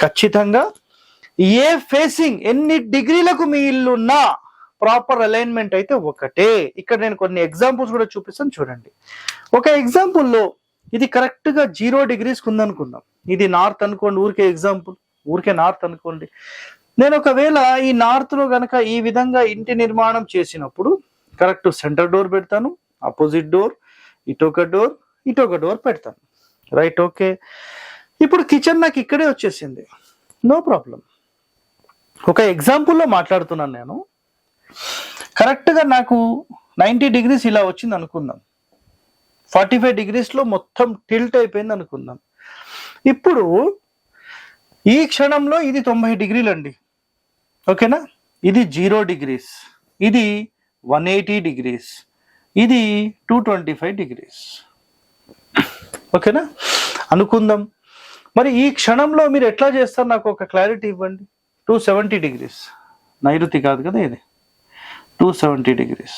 ఖచ్చితంగా ఏ ఫేసింగ్ ఎన్ని డిగ్రీలకు మీ ఇల్లున్నా proper alignment అయితే ఒకటే. ఇక్కడ నేను కొన్ని ఎగ్జాంపుల్స్ కూడా చూపిస్తాను చూడండి. ఒక ఎగ్జాంపుల్లో ఇది కరెక్ట్ గా 0 degrees ఉందనుకుందాం. ఇది నార్త్ అనుకోండి, ఊరికే ఎగ్జాంపుల్, ఊరికే నార్త్ అనుకోండి. నేను ఒకవేళ ఈ నార్త్ లో గనక ఈ విధంగా ఇంటి నిర్మాణం చేసినప్పుడు కరెక్ట్ సెంటర్ డోర్ పెడతాను, అపోజిట్ డోర్, ఇటొక డోర్ పెడతాను. Right, okay. ఇప్పుడు కిచెన్ నాకు ఇక్కడే వచ్చేసింది, నో ప్రాబ్లం. ఒక ఎగ్జాంపుల్లో మాట్లాడుతున్నాను నేను. కరెక్ట్గా నాకు 90 degrees ఇలా వచ్చింది అనుకుందాం, 45 degrees లో మొత్తం టిల్ట్ అయిపోయింది అనుకుందాం. ఇప్పుడు ఈ క్షణంలో ఇది 90 degrees అండి, ఓకేనా. ఇది 0 degrees, ఇది 180 degrees, ఇది 225 degrees, ఓకేనా అనుకుందాం. మరి ఈ క్షణంలో మీరు ఎట్లా చేస్తారు, నాకు ఒక క్లారిటీ ఇవ్వండి. 270 degrees, నైరుతి కాదు కదా ఇది, 270 degrees.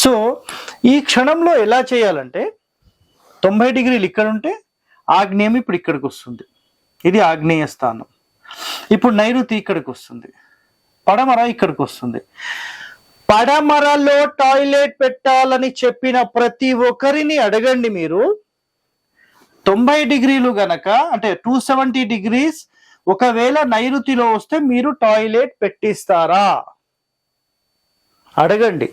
సో ఈ క్షణంలో ఎలా చేయాలంటే 90 degrees ఇక్కడ ఉంటే ఆగ్నేయం ఇప్పుడు ఇక్కడికి వస్తుంది, ఇది ఆగ్నేయ స్థానం. ఇప్పుడు నైరుతి ఇక్కడికి వస్తుంది, పడమర ఇక్కడికి వస్తుంది. పడమరలో టాయిలెట్ పెట్టాలని చెప్పిన ప్రతి ఒక్కరిని అడగండి మీరు, 90 degrees గనక అంటే 270 degrees ఒకవేళ నైరుతిలో వస్తే మీరు టాయిలెట్ పెట్టిస్తారా? అడగండి.